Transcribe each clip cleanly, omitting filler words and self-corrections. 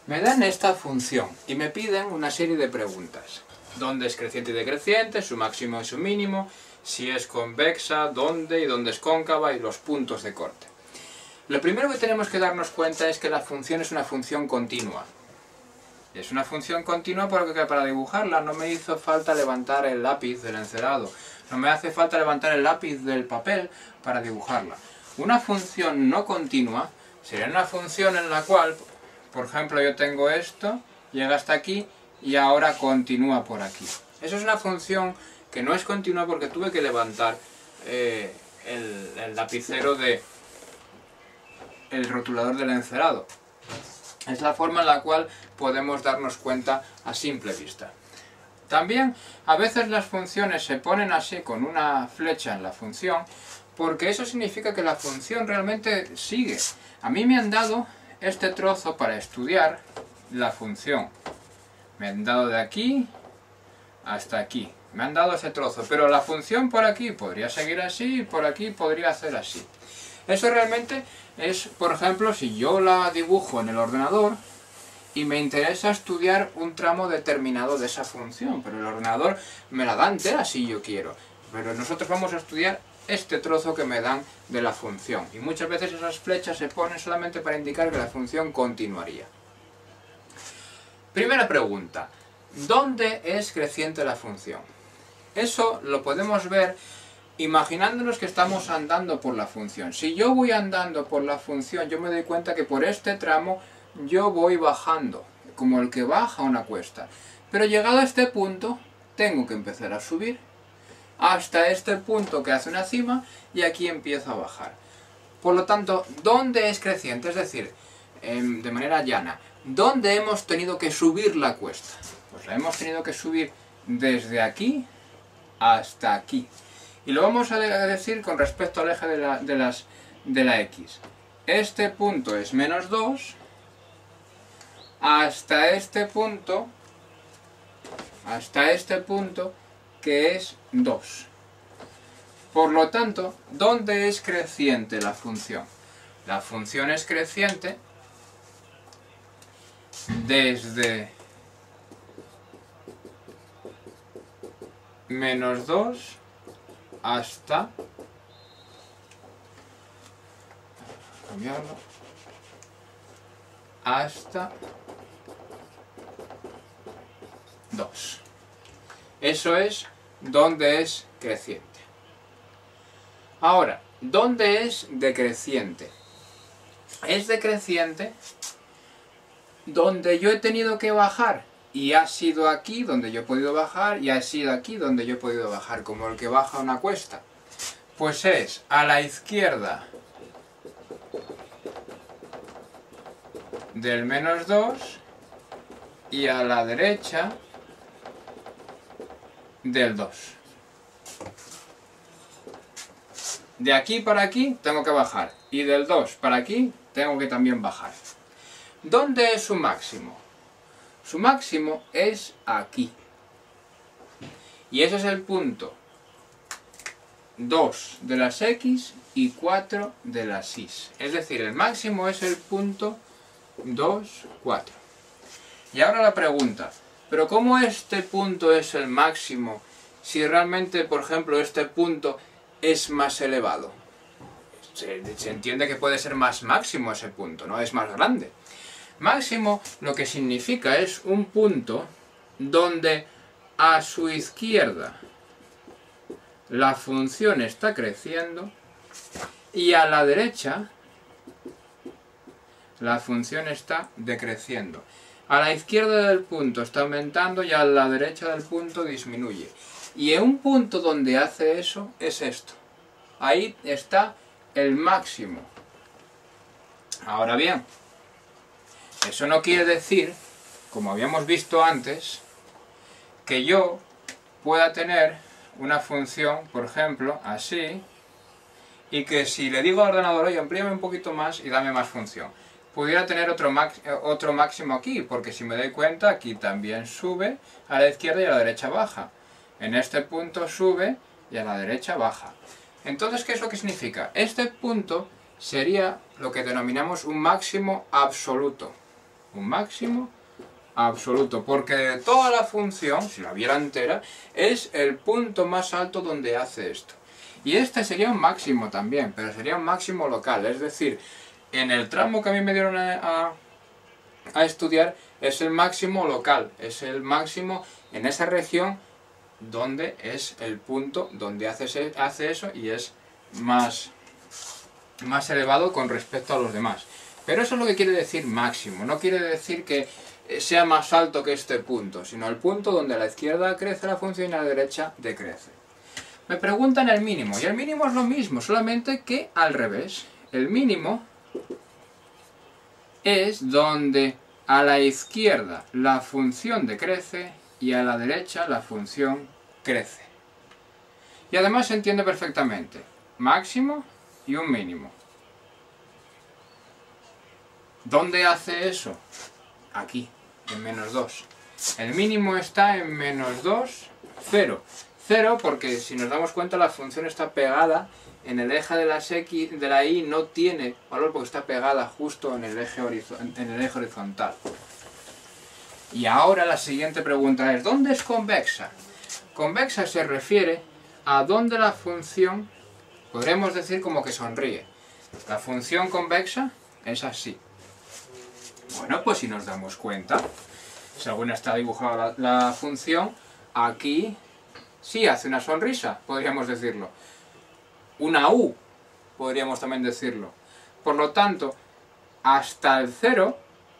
Me dan esta función y me piden una serie de preguntas. ¿Dónde es creciente y decreciente? ¿Su máximo y su mínimo? Si es convexa, ¿dónde? Y dónde es cóncava y los puntos de corte. Lo primero que tenemos que darnos cuenta es que la función es una función continua. Es una función continua porque para dibujarla no me hizo falta levantar el lápiz del encerado. No me hace falta levantar el lápiz del papel para dibujarla. Una función no continua sería una función en la cual, por ejemplo, yo tengo esto, llega hasta aquí y ahora continúa por aquí. Eso es una función que no es continua porque tuve que levantar el lapicero del rotulador del encerado. Es la forma en la cual podemos darnos cuenta a simple vista. También a veces las funciones se ponen así con una flecha en la función porque eso significa que la función realmente sigue. A mí me han dado este trozo para estudiar la función. Me han dado de aquí hasta aquí. Me han dado ese trozo, pero la función por aquí podría seguir así y por aquí podría hacer así. Eso realmente es, por ejemplo, si yo la dibujo en el ordenador y me interesa estudiar un tramo determinado de esa función, pero el ordenador me la da entera si yo quiero. Pero nosotros vamos a estudiar este trozo que me dan de la función. Y muchas veces esas flechas se ponen solamente para indicar que la función continuaría. Primera pregunta. ¿Dónde es creciente la función? Eso lo podemos ver imaginándonos que estamos andando por la función. Si yo voy andando por la función, yo me doy cuenta que por este tramo yo voy bajando, como el que baja una cuesta. Pero llegado a este punto, tengo que empezar a subir hasta este punto que hace una cima y aquí empiezo a bajar. Por lo tanto, ¿dónde es creciente? Es decir, de manera llana, ¿dónde hemos tenido que subir la cuesta? Pues la hemos tenido que subir desde aquí hasta aquí. Y lo vamos a decir con respecto al eje de la X. Este punto es menos 2 hasta este punto que es 2. Por lo tanto, ¿dónde es creciente la función? La función es creciente desde menos 2 hasta hasta 2. Eso es donde es creciente. Ahora, ¿dónde es decreciente? Es decreciente donde yo he tenido que bajar y ha sido aquí donde yo he podido bajar y ha sido aquí donde yo he podido bajar, como el que baja una cuesta. Pues es a la izquierda del menos 2 y a la derecha del 2. De aquí para aquí tengo que bajar y del 2 para aquí tengo que también bajar. ¿Dónde es su máximo? Su máximo es aquí. Y ese es el punto 2 de las X y 4 de las Y. Es decir, el máximo es el punto 2, 4. Y ahora la pregunta, ¿pero cómo este punto es el máximo si realmente, por ejemplo, este punto es más elevado? Se entiende que puede ser más máximo ese punto, ¿no? Es más grande. Máximo lo que significa es un punto donde a su izquierda la función está creciendo y a la derecha la función está decreciendo. A la izquierda del punto está aumentando y a la derecha del punto disminuye. Y en un punto donde hace eso es esto. Ahí está el máximo. Ahora bien, eso no quiere decir, como habíamos visto antes, que yo pueda tener una función, por ejemplo, así, y que si le digo al ordenador, oye, amplíame un poquito más y dame más función, pudiera tener otro máximo aquí, porque si me doy cuenta, aquí también sube, a la izquierda y a la derecha baja. En este punto sube y a la derecha baja. Entonces, ¿qué es lo que significa? Este punto sería lo que denominamos un máximo absoluto. un máximo absoluto, porque de toda la función, si la viera entera, es el punto más alto donde hace esto. Y este sería un máximo también, pero sería un máximo local, es decir, en el tramo que a mí me dieron a estudiar, es el máximo local, es el máximo en esa región donde es el punto donde hace eso y es más elevado con respecto a los demás. Pero eso es lo que quiere decir máximo, no quiere decir que sea más alto que este punto, sino el punto donde a la izquierda crece la función y a la derecha decrece. Me preguntan el mínimo, y el mínimo es lo mismo, solamente que al revés. El mínimo es donde a la izquierda la función decrece y a la derecha la función crece. Y además se entiende perfectamente. Máximo y un mínimo. ¿Dónde hace eso? Aquí, en menos 2. El mínimo está en menos 2, 0. 0 porque si nos damos cuenta la función está pegada en el eje de la y no tiene valor porque está pegada justo en el eje horizontal. Y ahora la siguiente pregunta es, ¿dónde es convexa? Convexa se refiere a dónde la función, podremos decir como que sonríe. La función convexa es así. Bueno, pues si nos damos cuenta, según está dibujada la función, aquí sí hace una sonrisa, podríamos decirlo. Una U, podríamos también decirlo. Por lo tanto, hasta el 0,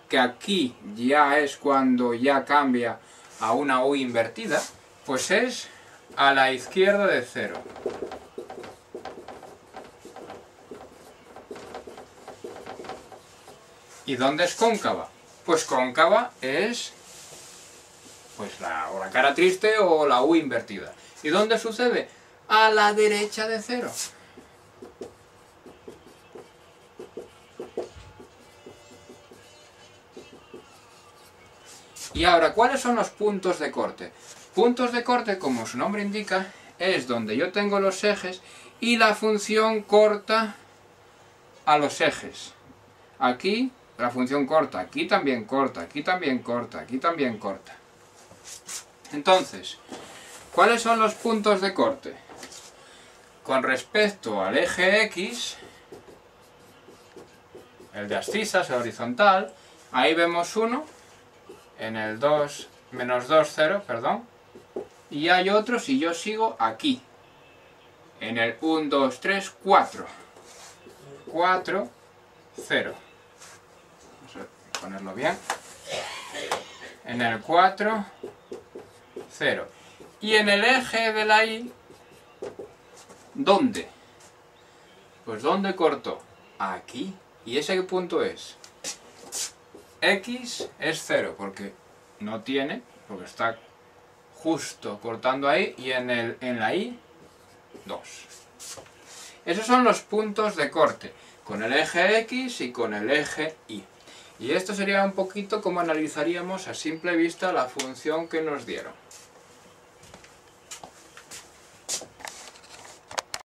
que aquí ya es cuando ya cambia a una U invertida, pues es a la izquierda de 0. ¿Y dónde es cóncava? Pues cóncava es pues o la cara triste o la U invertida. ¿Y dónde sucede? A la derecha de 0. Y ahora, ¿cuáles son los puntos de corte? Puntos de corte, como su nombre indica, es donde yo tengo los ejes y la función corta a los ejes. Aquí la función corta, aquí también corta, aquí también corta, aquí también corta. Entonces, ¿cuáles son los puntos de corte? Con respecto al eje X, el de abscisas, el horizontal, ahí vemos uno, en el 2, menos 2, 0, perdón, y hay otros y yo sigo aquí, en el 1, 2, 3, 4, 4, 0. Vamos a ponerlo bien. En el 4, 0. Y en el eje de la Y, ¿dónde? Pues ¿dónde cortó? Aquí. ¿Y ese punto es? X es 0, porque no tiene, porque está justo cortando ahí, y en la Y, 2. Esos son los puntos de corte, con el eje X y con el eje Y. Y esto sería un poquito como analizaríamos a simple vista la función que nos dieron.